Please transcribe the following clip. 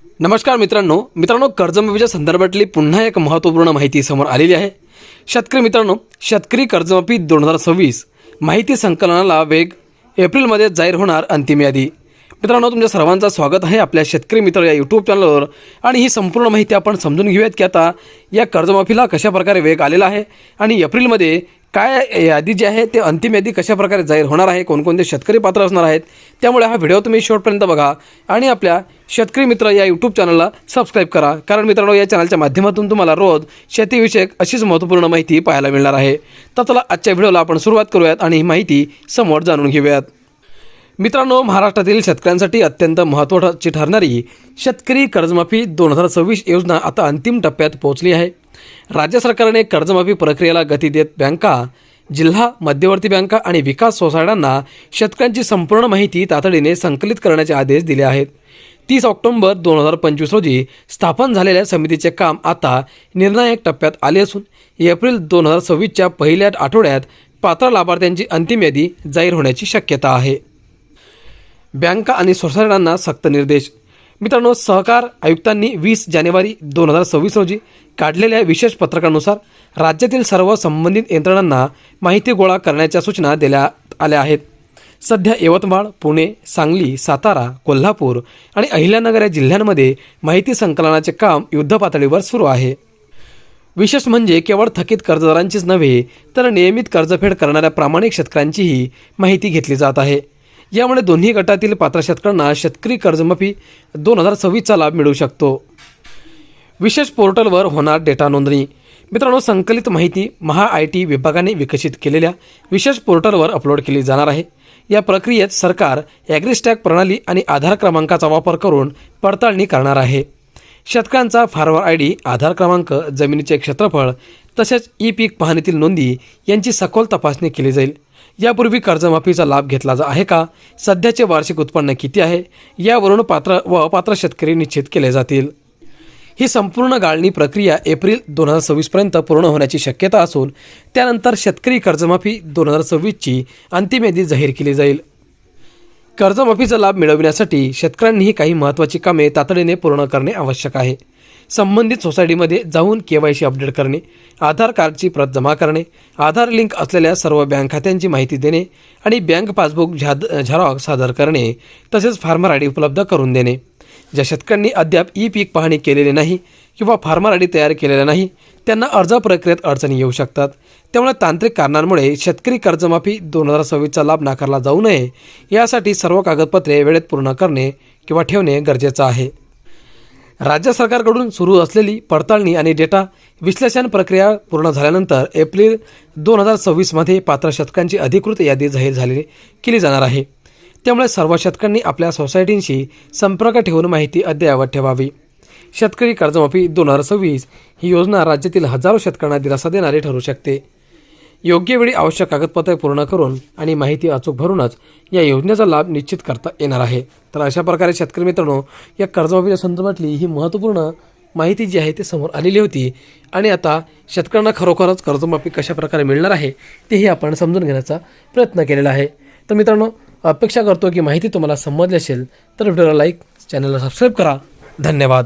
नमस्कार मित्रांनो कर्जमाफीच्या संदर्भातली पुन्हा एक महत्त्वपूर्ण माहिती समोर आलेली आहे। शेतकरी मित्रांनो, शेतकरी कर्जमाफी 2026 माहिती संकलनाला वेग, एप्रिलमध्ये जाहीर होणार अंतिम यादी। मित्रांनो, तुमच्या सर्वांचं स्वागत आहे आपल्या शेतकरी मित्र या यूट्यूब चॅनलवर। आणि ही संपूर्ण माहिती आपण समजून घेऊयात की आता या कर्जमाफीला कशा प्रकारे वेग आलेला आहे आणि एप्रिलमध्ये काय यादी जी आहे ते अंतिम यादी कशा प्रकारे जाहीर होणार आहे, कोणकोणते शेतकरी पात्र असणार आहेत। त्यामुळे हा व्हिडिओ तुम्ही शेवटपर्यंत बघा आणि आपल्या शेतकरी मित्र या यूट्यूब चॅनलला सबस्क्राइब करा, कारण मित्रांनो या चॅनलच्या माध्यमातून तुम्हाला रोज शेतीविषयक अशीच महत्त्वपूर्ण माहिती पाहायला मिळणार आहे। तर चला आजच्या व्हिडिओला आपण सुरुवात करूयात आणि ही माहिती समोर जाणून घेऊयात। मित्रांनो, महाराष्ट्रातील शेतकऱ्यांसाठी अत्यंत महत्त्वाची ठरणारी शेतकरी कर्जमाफी 2026 योजना आता अंतिम टप्प्यात पोहोचली आहे। राज्य सरकारने कर्जमाफी प्रक्रियेला गती देत बँका, जिल्हा मध्यवर्ती बँका आणि विकास सोसायट्यांना शेतकऱ्यांची संपूर्ण माहिती तातडीने संकलित करण्याचे आदेश दिले आहेत। 30 ऑक्टोबर 2025 रोजी स्थापन झालेल्या समितीचे काम आता निर्णायक टप्प्यात आले असून एप्रिल 2026च्या पहिल्या आठवड्यात पात्र लाभार्थ्यांची अंतिम यादी जाहीर होण्याची शक्यता आहे। बँका आणि सोसायट्यांना सक्त निर्देश। मित्रांनो, सहकार आयुक्तांनी 20 जानेवारी 2026 रोजी काढलेल्या विशेष पत्रकानुसार राज्यातील सर्व संबंधित यंत्रणांना माहिती गोळा करण्याच्या सूचना देण्यात आल्या आहेत। सध्या यवतमाळ, पुणे, सांगली, सातारा, कोल्हापूर आणि अहिल्यानगर या जिल्ह्यांमध्ये माहिती संकलनाचे काम युद्धपातळीवर सुरू आहे। विशेष म्हणजे केवळ थकीत कर्जदारांचीच नव्हे तर नियमित कर्जफेड करणाऱ्या प्रामाणिक शेतकऱ्यांचीही माहिती घेतली जात आहे। यामुळे दोन्ही गटातील पात्र शेतकऱ्यांना शेतकरी कर्जमाफी 2026चा लाभ मिळू शकतो। विशेष पोर्टलवर होणार डेटा नोंदणी। मित्रांनो, संकलित माहिती महा-IT विभागाने विकसित केलेल्या विशेष पोर्टलवर अपलोड केली जाणार आहे। या प्रक्रियेत सरकार ॲग्रीस्टॅग प्रणाली आणि आधार क्रमांकाचा वापर करून पडताळणी करणार आहे। शेतकऱ्यांचा फार्मर ID, आधार क्रमांक, जमिनीचे क्षेत्रफळ तसेच ई-पीक पाहणीतील नोंदी यांची सखोल तपासणी केली जाईल। यापूर्वी कर्जमाफीचा लाभ घेतला आहे का, सध्याचे वार्षिक उत्पन्न किती आहे यावरून पात्र व अपात्र शेतकरी निश्चित केले जातील। ही संपूर्ण गाळणी प्रक्रिया एप्रिल 2026पर्यंत पूर्ण होण्याची शक्यता असून त्यानंतर शेतकरी कर्जमाफी 2026ची अंतिम यादी जाहीर केली जाईल। कर्जमाफीचा लाभ मिळविण्यासाठी शेतकऱ्यांनीही काही महत्त्वाची कामे तातडीने पूर्ण करणे आवश्यक आहे। संबंधित सोसायटीमध्ये जाऊन KYC अपडेट करणे, आधार कार्डची प्रत जमा करणे, आधार लिंक असलेल्या सर्व बँक खात्यांची माहिती देणे आणि बँक पासबुक झेरॉक्स सादर करणे तसेच फार्मर ID उपलब्ध करून देणे। ज्या शेतकऱ्यांनी अद्याप ई-पीक पाहणी केलेली नाही किंवा फार्मर ID तयार केलेला नाही त्यांना अर्ज प्रक्रियेत अडचणी येऊ शकतात। त्यामुळे तांत्रिक कारणांमुळे शेतकरी कर्जमाफी 2026चा लाभ नाकारला जाऊ नये यासाठी सर्व कागदपत्रे वेळेत पूर्ण करणे किंवा ठेवणे गरजेचं आहे। राज्य सरकारकडून सुरू असलेली पडताळणी आणि डेटा विश्लेषण प्रक्रिया पूर्ण झाल्यानंतर एप्रिल 2026मध्ये पात्र शेतकऱ्यांची अधिकृत यादी जाहीर केली जाणार आहे। त्यामुळे सर्व शेतकऱ्यांनी आपल्या सोसायटींशी संपर्क ठेवून माहिती अद्ययावत ठेवावी। शेतकरी कर्जमाफी 2026 ही योजना राज्यातील हजारो शेतकऱ्यांना दिलासा देणारी ठरू शकते। योग्य वेळी आवश्यक कागदपत्रे पूर्ण करून आणि माहिती अचूक भरूनच या योजनेचा लाभ निश्चित करता येणार आहे। तर अशा प्रकारे शेतकरी मित्रांनो, या कर्जमाफीच्या संदर्भातली ही महत्त्वपूर्ण माहिती जी आहे ती समोर आलेली होती आणि आता शेतकऱ्यांना खरोखरच कर्जमाफी कशा प्रकारे मिळणार आहे तेही आपण समजून घेण्याचा प्रयत्न केलेला आहे। तर मित्रांनो, अपेक्षा करतो की माहिती तुम्हाला समजली असेल तर व्हिडिओला लाईक, चॅनलला सबस्क्राईब करा। धन्यवाद।